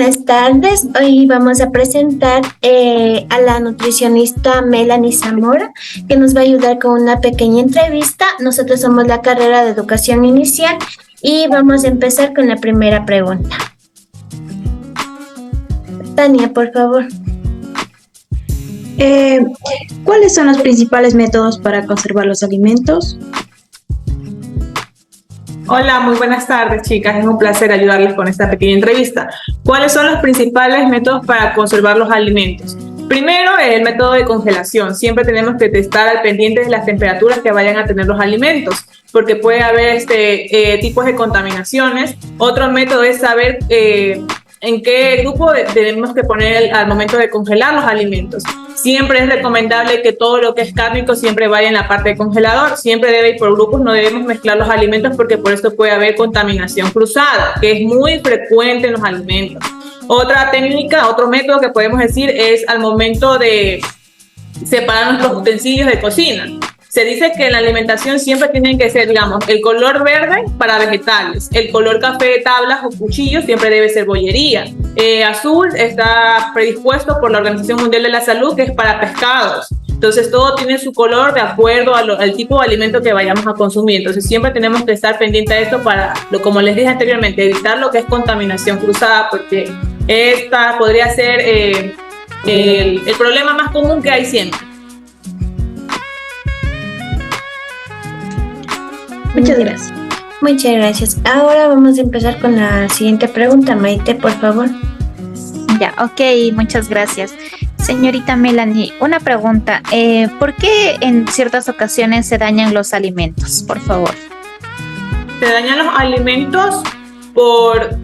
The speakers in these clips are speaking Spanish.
Buenas tardes, hoy vamos a presentar a la nutricionista Melanie Zamora, que nos va a ayudar con una pequeña entrevista. Nosotros somos la carrera de educación inicial y vamos a empezar con la primera pregunta. Tania, por favor. ¿Cuáles son los principales métodos para conservar los alimentos? Hola, muy buenas tardes, chicas. Es un placer ayudarles con esta pequeña entrevista. ¿Cuáles son los principales métodos para conservar los alimentos? Primero, el método de congelación. Siempre tenemos que estar al pendiente de las temperaturas que vayan a tener los alimentos, porque puede haber tipos de contaminaciones. Otro método es saber en qué grupo tenemos que poner al momento de congelar los alimentos. Siempre es recomendable que todo lo que es cárnico siempre vaya en la parte de congelador. Siempre debe ir por grupos, no debemos mezclar los alimentos porque por esto puede haber contaminación cruzada, que es muy frecuente en los alimentos. Otra técnica, otro método que podemos decir es al momento de separar nuestros utensilios de cocina. Se dice que en la alimentación siempre tienen que ser, digamos, el color verde para vegetales, el color café de tablas o cuchillos siempre debe ser bollería. Azul está predispuesto por la Organización Mundial de la Salud, que es para pescados. Entonces todo tiene su color de acuerdo al tipo de alimento que vayamos a consumir. Entonces siempre tenemos que estar pendientes de esto para, como les dije anteriormente, evitar lo que es contaminación cruzada, porque esta podría ser el problema más común que hay siempre. Muchas gracias. Muchas gracias. Ahora vamos a empezar con la siguiente pregunta. Maite, por favor. Ya, ok, muchas gracias. Señorita Melanie, una pregunta. ¿Por qué en ciertas ocasiones se dañan los alimentos? Por favor. Se dañan los alimentos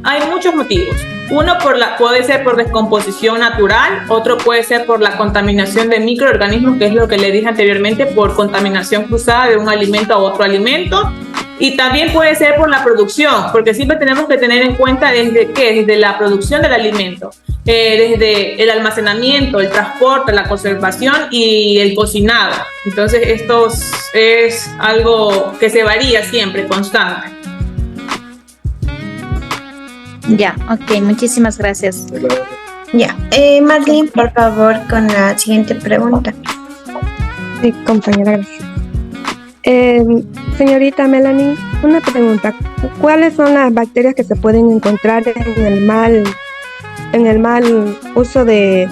hay muchos motivos. Uno puede ser por descomposición natural, otro puede ser por la contaminación de microorganismos, que es lo que le dije anteriormente, por contaminación cruzada de un alimento a otro alimento. Y también puede ser por la producción, porque siempre tenemos que tener en cuenta desde la producción del alimento, desde el almacenamiento, el transporte, la conservación y el cocinado. Entonces esto es algo que se varía siempre, constante. Ya, ok, muchísimas gracias. Ya, Marlene, por favor, con la siguiente pregunta. Sí, compañera, gracias. Señorita Melanie, una pregunta. ¿Cuáles son las bacterias que se pueden encontrar en el mal uso de...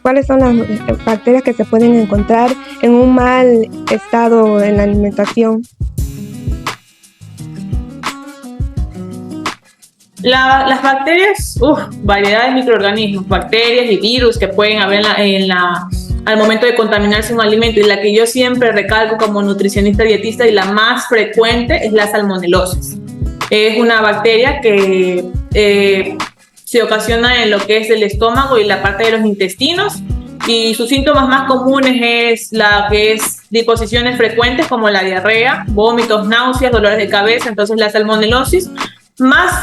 ¿Cuáles son las bacterias que se pueden encontrar en un mal estado en la alimentación? Las bacterias, variedad de microorganismos, bacterias y virus que pueden haber al momento de contaminarse un alimento, y la que yo siempre recalco como nutricionista dietista y la más frecuente es la salmonelosis. Es una bacteria que se ocasiona en lo que es el estómago y la parte de los intestinos, y sus síntomas más comunes es disposiciones frecuentes como la diarrea, vómitos, náuseas, dolores de cabeza. Entonces la salmonelosis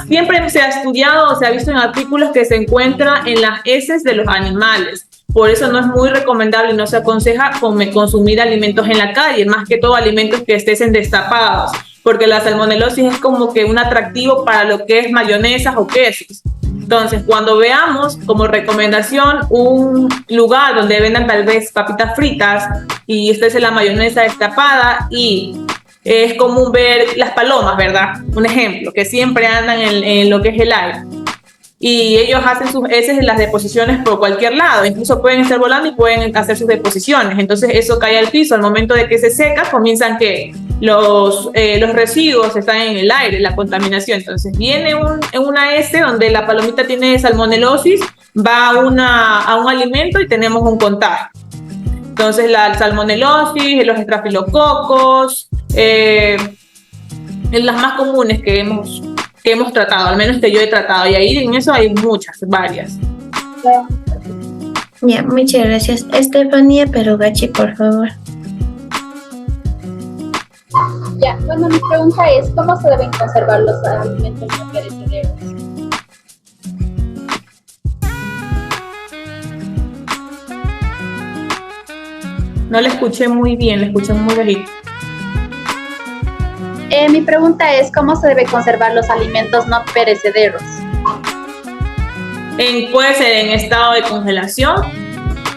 siempre se ha estudiado o se ha visto en artículos que se encuentra en las heces de los animales. Por eso no es muy recomendable y no se aconseja consumir alimentos en la calle, más que todo alimentos que estén destapados, porque la salmonelosis es como que un atractivo para lo que es mayonesas o quesos. Entonces, cuando veamos como recomendación un lugar donde vendan tal vez papitas fritas y esté la mayonesa destapada, y es común ver las palomas, ¿verdad? Un ejemplo, que siempre andan en lo que es el aire. Y ellos hacen sus heces en las deposiciones por cualquier lado. Incluso pueden estar volando y pueden hacer sus deposiciones. Entonces eso cae al piso. Al momento de que se seca, comienzan que los residuos están en el aire, la contaminación. Entonces viene en una heces donde la palomita tiene salmonelosis, va a un alimento y tenemos un contagio. Entonces la salmonelosis, los estrafilococos, las más comunes que hemos tratado, al menos que yo he tratado, y ahí en eso hay varias. Ya, muchas gracias. Estefanía Perugachi, por favor. Ya, bueno, mi pregunta es, ¿cómo se deben conservar los alimentos no perecederos? No le escuché muy bien, le escuché muy bajito. Mi pregunta es, ¿cómo se debe conservar los alimentos no perecederos? Puede ser en estado de congelación,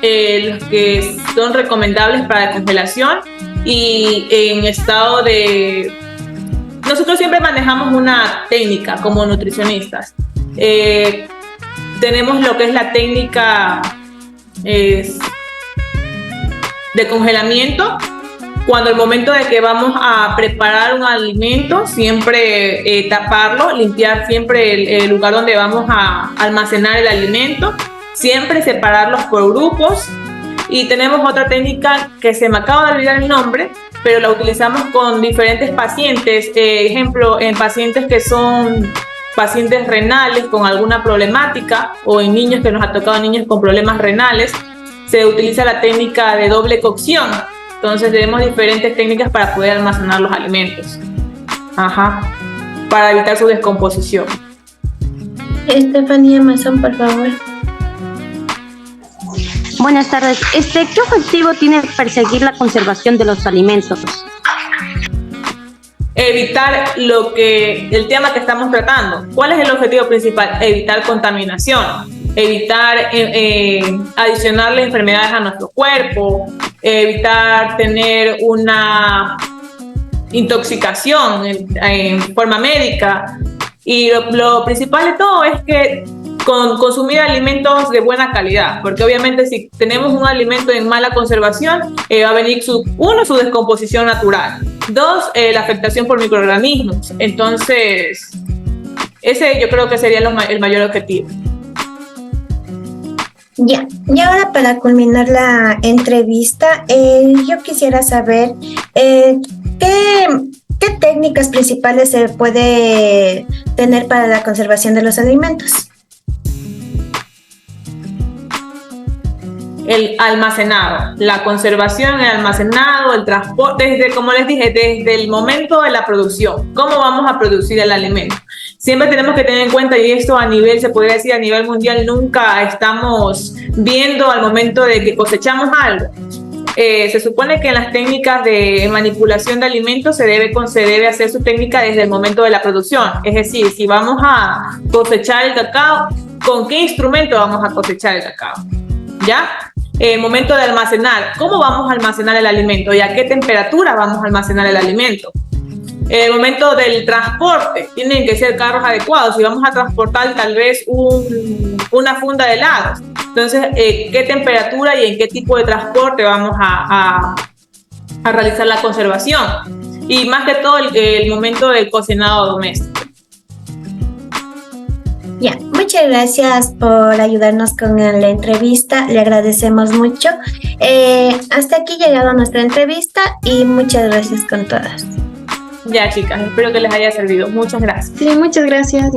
los que son recomendables para congelación, y en estado de... Nosotros siempre manejamos una técnica como nutricionistas. Tenemos lo que es la técnica de congelamiento. Cuando el momento de que vamos a preparar un alimento, siempre taparlo, limpiar siempre el lugar donde vamos a almacenar el alimento, siempre separarlos por grupos. Y tenemos otra técnica que se me acaba de olvidar el nombre, pero la utilizamos con diferentes pacientes. Ejemplo, en pacientes que son pacientes renales con alguna problemática, o en niños que nos ha tocado niños con problemas renales, se utiliza la técnica de doble cocción. Entonces tenemos diferentes técnicas para poder almacenar los alimentos. Para evitar su descomposición. Estefanía Mazón, por favor. Buenas tardes. ¿Qué objetivo tiene perseguir la conservación de los alimentos? Evitar el tema que estamos tratando. ¿Cuál es el objetivo principal? Evitar contaminación, evitar adicionarle enfermedades a nuestro cuerpo, evitar tener una intoxicación en forma médica. Y lo principal de todo es que consumir alimentos de buena calidad, porque obviamente si tenemos un alimento en mala conservación, va a venir su descomposición natural. 2, la afectación por microorganismos. Entonces, ese yo creo que sería el mayor objetivo. Ya, y ahora para culminar la entrevista, yo quisiera saber qué técnicas principales se puede tener para la conservación de los alimentos. El almacenado, la conservación, el almacenado, el transporte, como les dije, desde el momento de la producción, cómo vamos a producir el alimento. Siempre tenemos que tener en cuenta, y esto se podría decir a nivel mundial, nunca estamos viendo al momento de que cosechamos algo. Se supone que en las técnicas de manipulación de alimentos se debe hacer su técnica desde el momento de la producción. Es decir, si vamos a cosechar el cacao, ¿con qué instrumento vamos a cosechar el cacao? ¿Ya? El momento de almacenar, ¿cómo vamos a almacenar el alimento? ¿Y a qué temperatura vamos a almacenar el alimento? El momento del transporte, tienen que ser carros adecuados. Si vamos a transportar tal vez una funda de helados, entonces, ¿qué temperatura y en qué tipo de transporte vamos a realizar la conservación? Y más que todo, el momento del cocinado doméstico. Ya, muchas gracias por ayudarnos con la entrevista, le agradecemos mucho. Hasta aquí ha llegado nuestra entrevista y muchas gracias con todas. Ya, chicas, espero que les haya servido. Muchas gracias. Sí, muchas gracias.